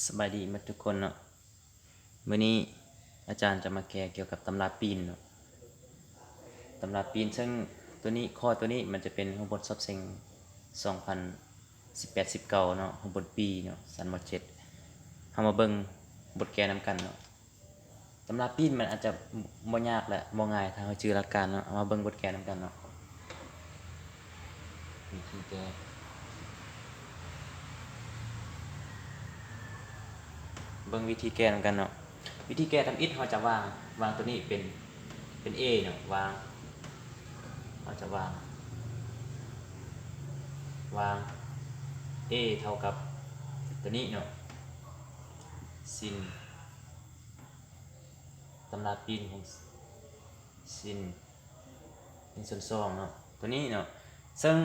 สบายดีมาทุกคนเนาะมื้อนี้อาจารย์จะมาแก้เกี่ยวกับตำราปีนเนาะตำราปีนซึ่งตัวนี้ข้อตัวนี้มันจะเป็นของบทซอบเซ็ง2018-19เนาะของบท B เนาะสันบท7เฮามาเบิ่งบทแก้นำกันเนาะตำราปีนมันอาจจะบ่ยากและบ่ง่ายถ้าเฮาจื้อหลักการเนาะเอามาเบิ่งบทแก้นำกันเนาะวิธีแก้เบิ่งวิธีแก้นำกันเนาะวิธีแก้ทำอิฐเฮาจะวางตัวนี้เป็น A เนาะเราจะวาง a เท่ากับตัวนี้เนาะซินตำราปีนของซินส่วนสองเนาะตัวนี้เนาะซึ่ง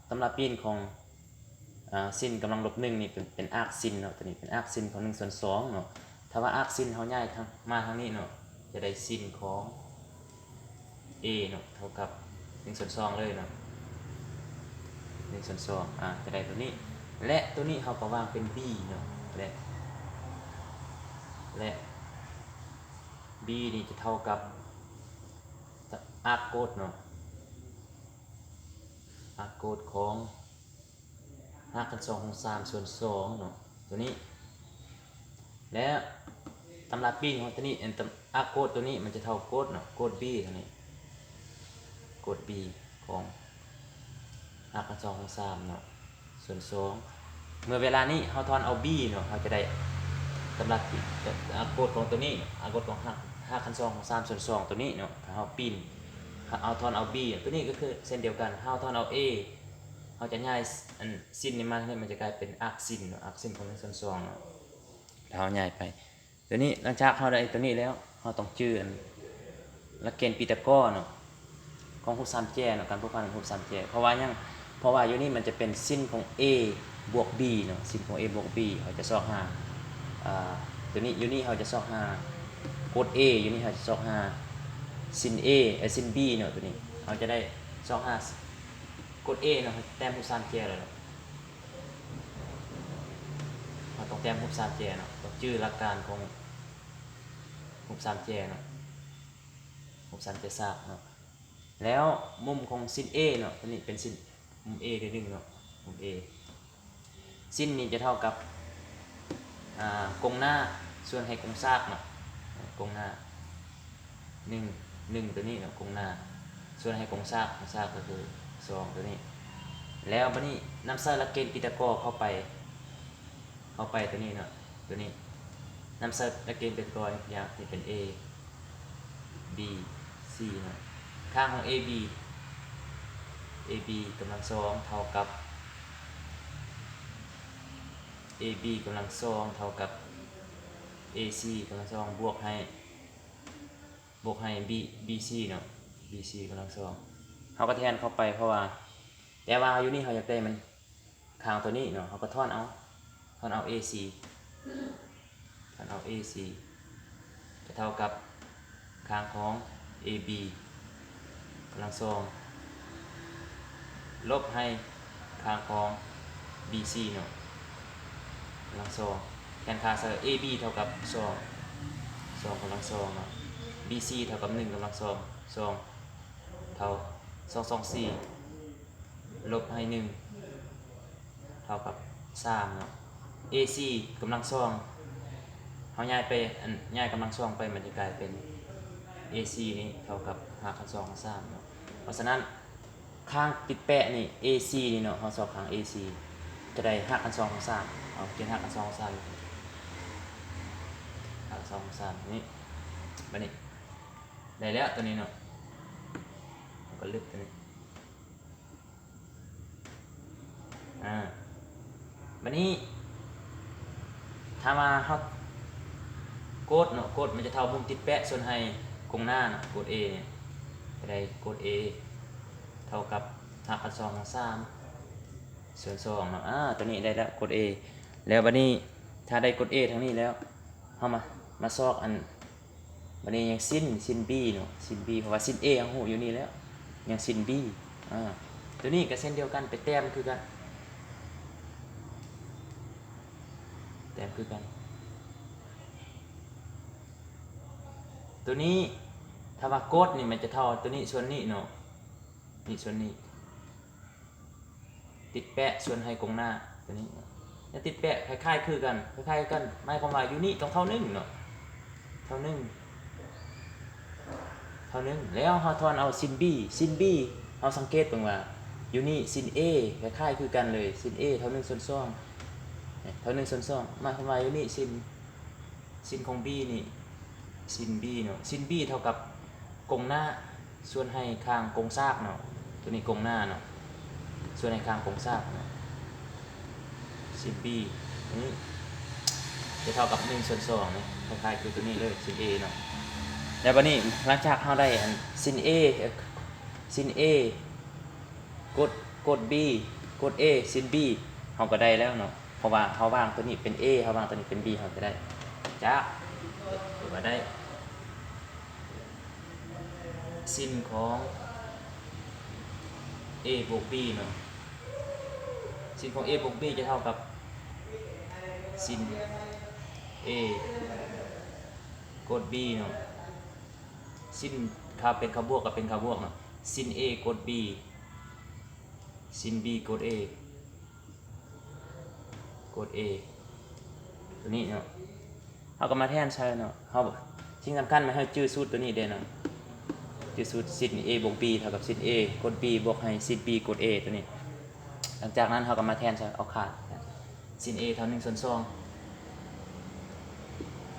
ตำราปีนของซินกำลังลบหนึ่งนี่เป็นอาร์คซินเนาะตัวนี้เป็นอาร์คซินของ1 ส่วน 2เนาะถ้าว่าอาร์คซินเขาย้ายมาทางนี้เนาะจะได้ซินของ a เนาะเท่ากับ1 ส่วน 2เลยเนาะ1 ส่วน 2จะได้ตัวนี้และตัวนี้เขาก็วางเป็น b เนาะและ b นี่จะเท่ากับอาร์คโกดเนาะอาร์คโกดของ5 กัน 2 ของ3 ส่วน 2เนาะตัวนี้และตำราปีนของตัวนี้อาร์คโกดตัวนี้มันจะเท่าโกดเนาะโกด b ตัวนี้โกด b ของ5 กัน 2 ของ3เนาะส่วน 2เมื่อเวลานี้เขาทอนเอา b เนาะเขาจะได้ตำราอาร์คโกดของตัวนี้อาร์คโกดของ5 กัน 2 ของ3 ส่วน 2ตัวนี้เนาะถ้าเขาปีนเอาทอนเอา b ตัวนี้ก็คือเส้นเดียวกันเขาทอนเอา a เขาจะย้ายอันซินนี้มาเนี่ยมันจะกลายเป็นอาร์คซินเนาะอาร์คซินของ1 ส่วน 2เนาะถ้าเขาย้ายไปตัวนี้หลังจากเขาได้ตัวนี้แล้วเขาต้องจื้อหลักเกณฑ์พีทาโกรัสเนาะของรูปสามแจ้เนาะการพูดพันรูปสามแจ้เพราะว่าอยู่นี่มันจะเป็นซินของ a บวก b เนาะซินของ a บวก b เขาจะซอกหาตัวนี้อยู่นี่เขาจะซอกหาโกด a อยู่นี่เขาจะซอกหาซิน a ซิน b เนาะตัวนี้เขาจะได้ซอกหากด A เนาะแต้มรูปสามแจ้เลยเนาะเราต้องแต้มรูปสามแจ้เนาะต้องชื่อหลักการของรูปสามแจ้เนาะรูปสามแจ้ซากเนาะแล้วมุมของซิน A เนาะตัวนี้เป็นซินมุม A ด้วย1เนาะมุม A ซินนี้จะเท่ากับกงหน้าส่วนให้กงซากเนาะกงหน้า1ตัวนี้เนาะกงหน้าส่วนให้กงซากก็คือ2ตัวนี้แล้วบัดนี้นำใส่หลักเกณฑ์พีทาโกรัสเข้าไปตัวนี้เนาะตัวนี้นำใส่หลักเกณฑ์พีทาโกรัสอย่างที่เป็น a b c เนาะค่าของ ab กำลัง2เท่ากับ ab กำลัง2เท่ากับ ac กำลัง2บวกให้ bc เนาะ bc กำลัง2เขาก็แทนเข้าไปเพราะว่าแต่ว่าอยู่นี่เขาอยากได้มันข้างตัวนี้เนาะเขาก็ทอนเอา AC จะเท่ากับข้างของ AB กำลัง2ลบให้ข้างของ BC เนาะกำลัง2แทนค่าใส่ AB เท่ากับ2กำลัง2เนาะ BC เท่ากับ1กำลัง2เท่า224ลบให้1เท่ากับ3เนาะ AC กำลัง2เขาย้ายกำลัง2ไปมันจะกลายเป็น AC นี้เท่ากับ5 กัน 2 กัน 3เนาะเพราะฉะนั้นข้างติดแปะนี่ AC นี่เนาะเขาสอบข้าง AC จะได้5 กัน 2 กัน 3เอาเขียน5 กัน 2 กัน 3 5 กัน 2 กัน 3นี่บัดนี้ได้แล้วตัวนี้เนาะก็ลึกตัวนี้บัดนี้ถ้ามาเขาโกดเนาะโกดมันจะเท่ามุมติดแปะส่วนให้กงหน้าเนาะโกด A เนี่ยจะได้โกด A เท่ากับ5 กัน 2 กัน 3ส่วน2เนาะตัวนี้ได้แล้วโกด A แล้วบัดนี้ถ้าได้โกด A ทั้งนี้แล้วเฮามาซอกอันบัดนี้ยังซิน B เนาะซิน B เพราะว่าซิน A ยังฮู้อยู่นี่แล้วยังซิน B ตัวนี้ก็เส้นเดียวกันไปแต้มคือกัน แต้มคือกันตัวนี้ถ้าว่าโกดนี่มันจะเท่าตัวนี้ส่วนนี้เนาะนี่ส่วนนี้ติดแปะส่วนให้กงหน้าตัวนี้จะติดแปะคล้ายๆคือกันคล้ายๆกันหมายความว่าอยู่นี่ต้องเท่านึงเนาะเท่านึงแล้วเฮาทอนเอาซิน B เฮาสังเกตเบิ่งว่าอยู่นี่ซิน A คล้ายๆคือกันเลยซิน A เท่า1ส่วน2เท่า1ส่วน2หมายความว่าอยู่นี่ซินของ B นี่ซิน B เนาะซิน B เท่ากับกงหน้าส่วนให้ข้างกงซากเนาะตัวนี้กงหน้าเนาะส่วนให้ข้างกงซากเนาะซิน B นี้จะเท่ากับ1ส่วน2นี่คล้ายๆคือตัวนี้เลยซิน A เนาะแล้วบัดนี้หลังจากเฮาได้อันซิน A กด B กด A ซิน B เฮาก็ได้แล้วเนาะเพราะว่าเฮาวางตัวนี้เป็น A เฮาวางตัวนี้เป็น B เฮาก็ได้จ้าถือว่าได้ซินของ A บวก B เนาะซินของ A บวก B จะเท่ากับซิน A กด B เนาะซินค่าเป็นค่าบวกกับเป็นค่าบวกเนาะซิน A กด B ซิน B กด A ตัวนี้เนาะเขาก็มาแทนใช้เนาะเขาสิ่งสำคัญมาให้จื้อสูตรตัวนี้เด่นเนาะจื้อสูตรซิน A บวก B เท่ากับซิน A กด B บวกให้ซิน B กด A ตัวนี้หลังจากนั้นเขาก็มาแทนใช้เอาขาดซิน A เท่า1ส่วน2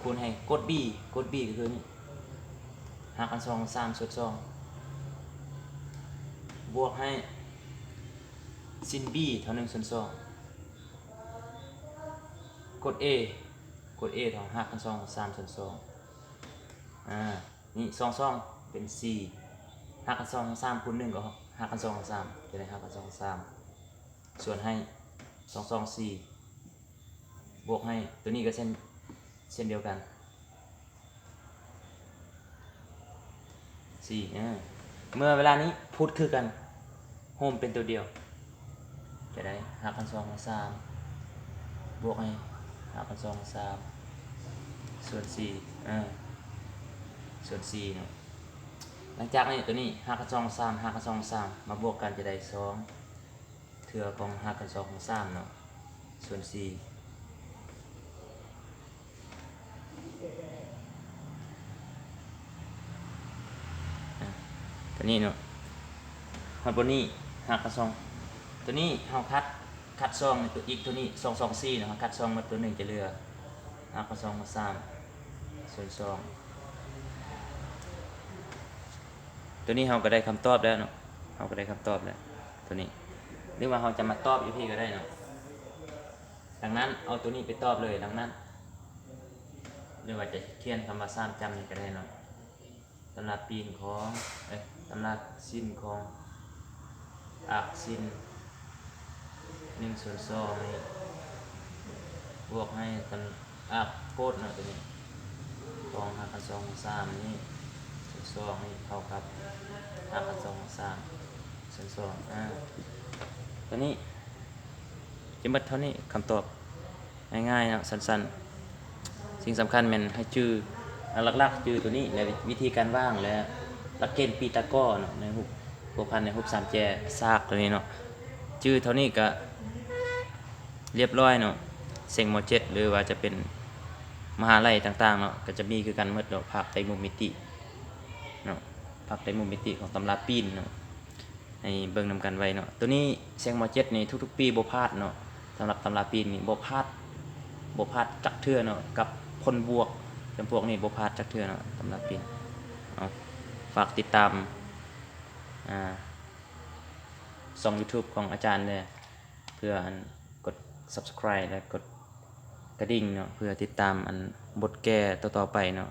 คูณให้กด B ก็คือนี่หารกัน2 3ส่วน2บวกให้ซิน B เท่า1ส่วน2กด A เท่าหารกัน2 3ส่วน2นี่2เป็น4หารกัน2 3คูณ1ก็หารกัน2 3จะได้หารกัน2 3ส่วนให้2 4บวกให้ตัวนี้ก็เช่นเดียวกัน4เมื่อเวลานี้พุทคือกันโฮมเป็นตัวเดียวจะได้หารกัน2 3บวกให้หารกัน2 3ส่วน4ส่วน4เนาะหลังจากนี้ตัวนี้หารกัน2 3หารกัน2 3มาบวกกันจะได้2เทื่อของหารกัน2 3เนาะส่วน4ตัวนี้เนาะฮอดบนนี้หารกัน2ตัวนี้เฮาคัด2ในตัวอีกตัวนี้2 2 4เนาะคัด2มาตัว1จะเหลือหารกัน2 3ส่วน2ตัวนี้เราก็ได้คำตอบแล้วเนาะเราก็ได้คำตอบแล้วตัวนี้หรือว่าเราจะมาตอบอยู่พี่ก็ได้เนาะดังนั้นเอาตัวนี้ไปตอบเลยดังนั้นหรือว่าจะเขียนคำว่า3จำนี่ก็ได้เนาะตำราปีนของตำราสิ้นของอักสิ้น1ส่วน2นี่บวกให้ตำอักโคตรเนาะตัวนี้ของหารกัน2 3นี่ส่วน2นี่เท่ากับหารกัน2 3ส่วน2ตัวนี้จะหมดเท่านี้คำตอบง่ายๆนะสั้นๆสิ่งสำคัญมันให้จื้อหลักๆจื้อตัวนี้และวิธีการว่างและหลักเกณฑ์ปีตะก้อเนาะในหุบบัวพันในหุบ3แจซากตัวนี้เนาะจื้อเท่านี้ก็เรียบร้อยเนาะเซ็งม.7หรือว่าจะเป็นมหาลัยต่างๆเนาะก็จะมีคือกันหมดเนาะภาคไตรมุมมิติเนาะภาคไตรมุมมิติของตำราปีนเนาะให้เบิ่งนำกันไว้เนาะตัวนี้เซ็งม.7นี่ทุกๆปีบ่พลาดเนาะสำหรับตำราปีนนี่บ่พลาดจักเทื่อเนาะกับพลบวกจำพวกนี้บ่พลาดจักเทื่อเนาะตำราปีนฝากติดตามช่อง YouTube ของอาจารย์เลยเพื่อกด Subscribe และกดกระดิ่งเนาะเพื่อติดตามบทแก้ต่อๆไปเนาะ